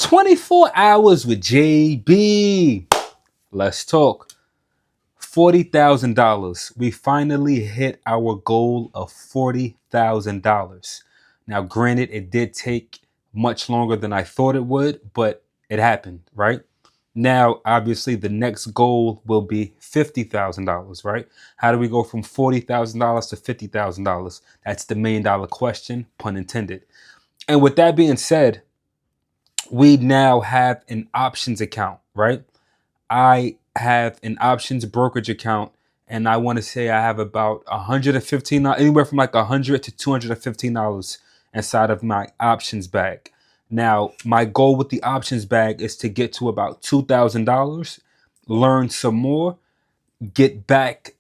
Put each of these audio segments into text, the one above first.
24 hours with JB. Let's talk. $40,000. We finally hit our goal of $40,000. Now, granted, it did take much longer than I thought it would, but it happened, right? Now, obviously, the next goal will be $50,000, right? How do we go from $40,000 to $50,000? That's the $1,000,000 question, pun intended. And with that being said, we now have an options account, right? I have an options brokerage account, and I want to say I have about $115, anywhere from like $100 to $215 inside of my options bag. Now, my goal with the options bag is to get to about $2,000, learn some more, get back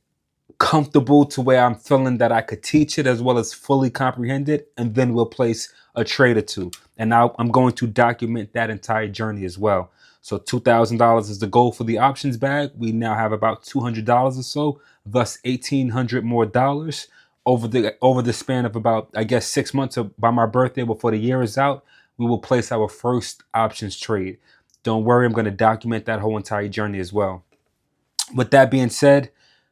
comfortable to where I'm feeling that I could teach it as well as fully comprehend it, and then we'll place a trade or two. And now I'm going to document that entire journey as well. So $2,000 is the goal for the options bag. We now have about $200 or so, thus $1,800 more dollars over the span of about, I guess, 6 months by my birthday before the year is out. We will place our first options trade. Don't worry, I'm going to document that whole entire journey as well. With that being said,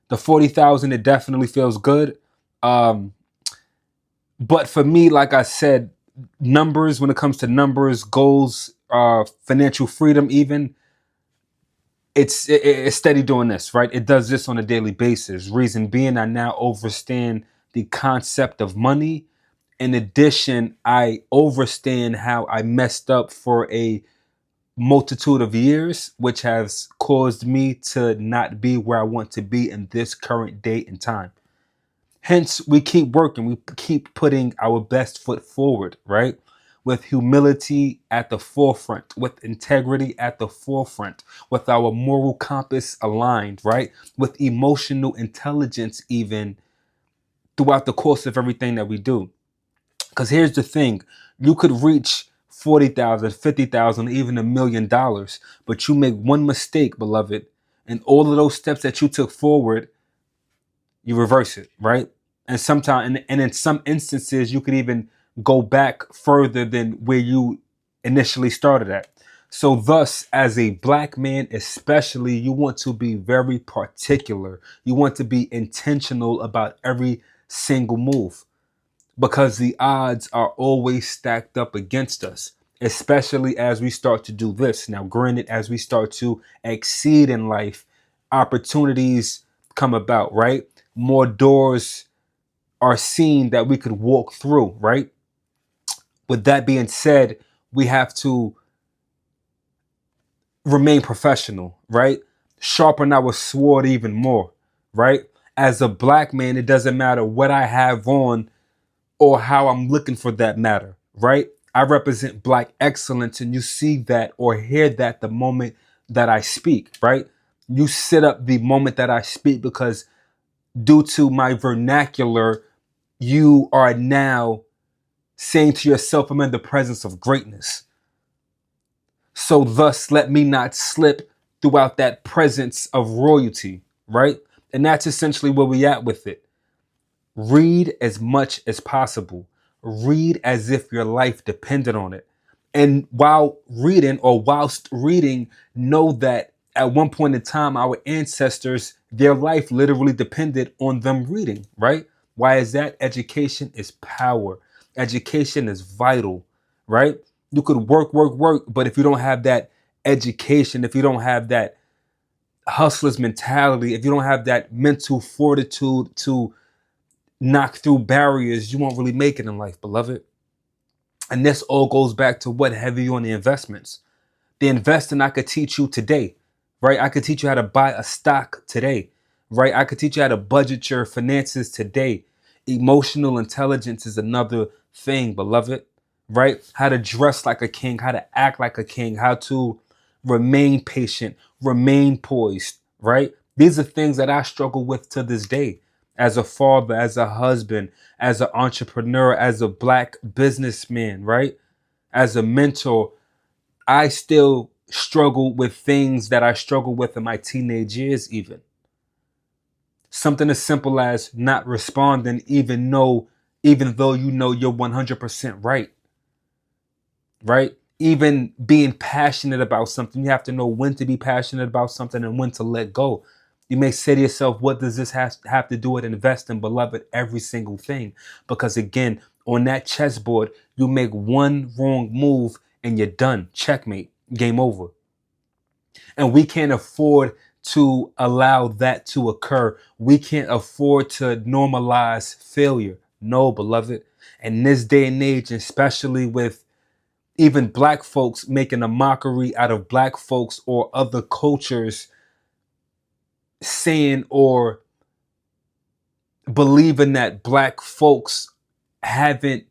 the 40,000, it definitely feels good. But for me, like I said, numbers, when it comes to numbers, goals, financial freedom, even, it's steady doing this, right? It does this on a daily basis. Reason being, I now understand the concept of money. In addition, I understand how I messed up for a multitude of years, which has caused me to not be where I want to be in this current date and time. Hence, we keep working, we keep putting our best foot forward, right? With humility at the forefront, with integrity at the forefront, with our moral compass aligned, right? With emotional intelligence, even throughout the course of everything that we do. Because here's the thing, you could reach 40,000, 50,000, even $1,000,000, but you make one mistake, beloved, and all of those steps that you took forward, you reverse it, right? And sometimes, and in some instances, you could even go back further than where you initially started at. So thus, as a black man, especially, you want to be very particular. You want to be intentional about every single move, because the odds are always stacked up against us, especially as we start to do this. Now, granted, as we start to exceed in life, opportunities come about, right? More doors are seen that we could walk through, right? With that being said, we have to remain professional, right? Sharpen our sword even more, right? As a black man, it doesn't matter what I have on or how I'm looking for that matter, right? I represent black excellence, and you see that or hear that the moment that I speak, right? You sit up the moment that I speak, because due to my vernacular, you are now saying to yourself, I'm in the presence of greatness. So thus, let me not slip throughout that presence of royalty, right? And that's essentially where we at with it. Read as much as possible. Read as if your life depended on it. And while reading, or whilst reading, know that at one point in time, our ancestors, their life literally depended on them reading, right? Why is that? Education is power. Education is vital, right? You could work, but if you don't have that education, if you don't have that hustler's mentality, if you don't have that mental fortitude to knock through barriers, you won't really make it in life, beloved. And this all goes back to what heavy on the investments. The investing I could teach you today, right? I could teach you how to buy a stock today, right? I could teach you how to budget your finances today. Emotional intelligence is another thing, beloved, right? How to dress like a king, how to act like a king, how to remain patient, remain poised, right? These are things that I struggle with to this day, as a father, as a husband, as an entrepreneur, as a black businessman, right? As a mentor. I still struggle with things that I struggled with in my teenage years, even. Something as simple as not responding, even though you know you're 100% right. Right? Even being passionate about something, you have to know when to be passionate about something and when to let go. You may say to yourself, what does this have to do with investing? Beloved, every single thing. Because again, on that chessboard, you make one wrong move and you're done. Checkmate. Game over. And we can't afford to allow that to occur. We can't afford to normalize failure. No, beloved. In this day and age, especially with even black folks making a mockery out of black folks or other cultures, saying or believing that black folks haven't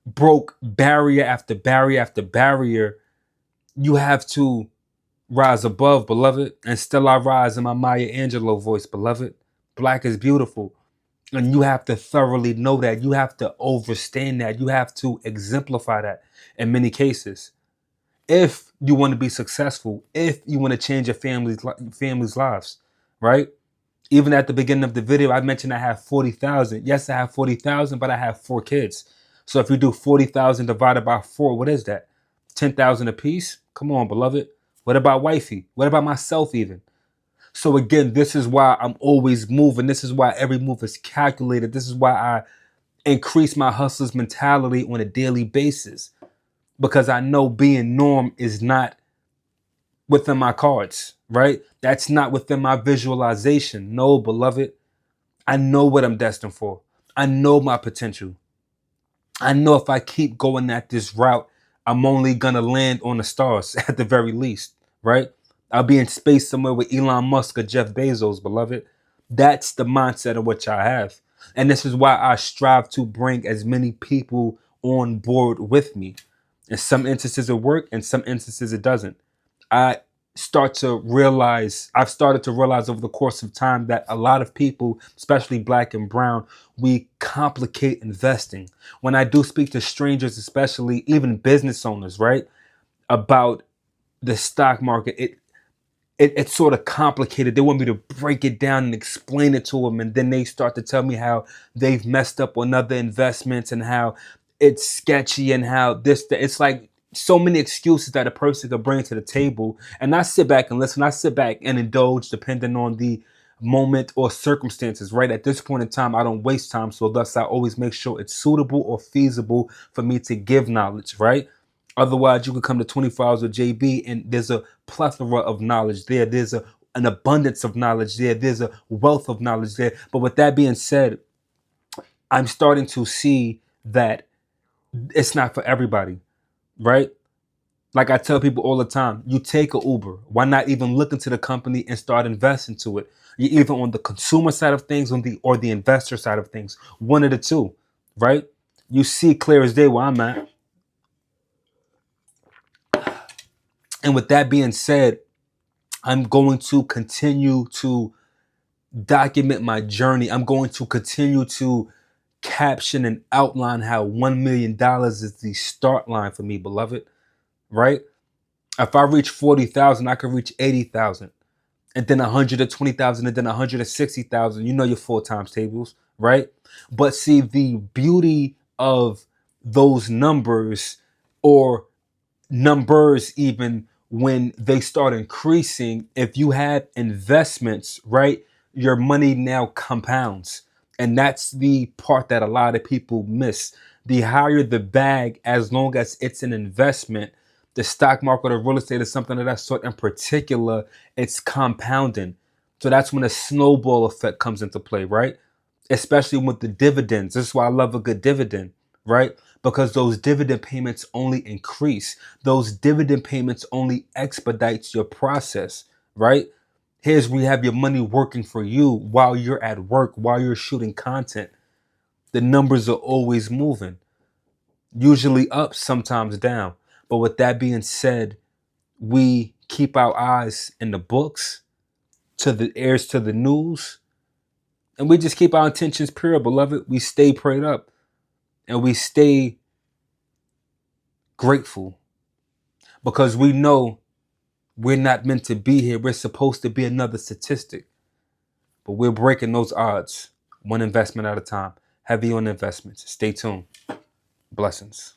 broke barrier after barrier after barrier, you have to rise above, beloved. And still I rise in my Maya Angelou voice, beloved. Black is beautiful. And you have to thoroughly know that. You have to understand that. You have to exemplify that in many cases. If you want to be successful, if you want to change your family's lives, right? Even at the beginning of the video, I mentioned I have 40,000. Yes, I have 40,000, but I have 4 kids. So if you do 40,000 divided by 4, what is that? 10,000 apiece? Come on, beloved. What about wifey? What about myself even? So again, this is why I'm always moving. This is why every move is calculated. This is why I increase my hustler's mentality on a daily basis. Because I know being norm is not within my cards, right? That's not within my visualization. No, beloved. I know what I'm destined for. I know my potential. I know if I keep going at this route, I'm only gonna land on the stars at the very least, right? I'll be in space somewhere with Elon Musk or Jeff Bezos, beloved. That's the mindset of which I have. And this is why I strive to bring as many people on board with me. In some instances it works, in some instances it doesn't. I I've started to realize over the course of time that a lot of people, especially black and brown, we complicate investing. When I do speak to strangers, especially even business owners, right, about the stock market, it's sort of complicated. They want me to break it down and explain it to them. And then they start to tell me how they've messed up on other investments and how it's sketchy and how it's like so many excuses that a person could bring to the table. And I sit back and listen. I sit back and indulge depending on the moment or circumstances, right? At this point in time, I don't waste time. So thus I always make sure it's suitable or feasible for me to give knowledge, right? Otherwise, you could come to 24 hours with JB and there's a plethora of knowledge there. There's an abundance of knowledge there. There's a wealth of knowledge there. But with that being said, I'm starting to see that it's not for everybody, right? Like I tell people all the time, you take a Uber. Why not even look into the company and start investing to it? You're either on the consumer side of things or the investor side of things. One of the two, right? You see clear as day where I'm at. And with that being said, I'm going to continue to document my journey. I'm going to continue to caption and outline how $1 million is the start line for me, beloved, right? If I reach 40,000, I could reach 80,000 and then 120,000 and then 160,000. You know your 4 times tables, right? But see, the beauty of those numbers or numbers, even when they start increasing, if you have investments, right, your money now compounds. And that's the part that a lot of people miss. The higher the bag, as long as it's an investment, the stock market or real estate is something of that sort in particular, it's compounding. So that's when a snowball effect comes into play, right? Especially with the dividends. This is why I love a good dividend, right? Because those dividend payments only increase. Those dividend payments only expedites your process, right? Here's where you have your money working for you while you're at work, while you're shooting content. The numbers are always moving, usually up, sometimes down. But with that being said, we keep our eyes in the books, to the ears to the news, and we just keep our intentions pure, beloved. We stay prayed up and we stay grateful because we know we're not meant to be here. We're supposed to be another statistic, but we're breaking those odds one investment at a time. Heavy on investments. Stay tuned. Blessings.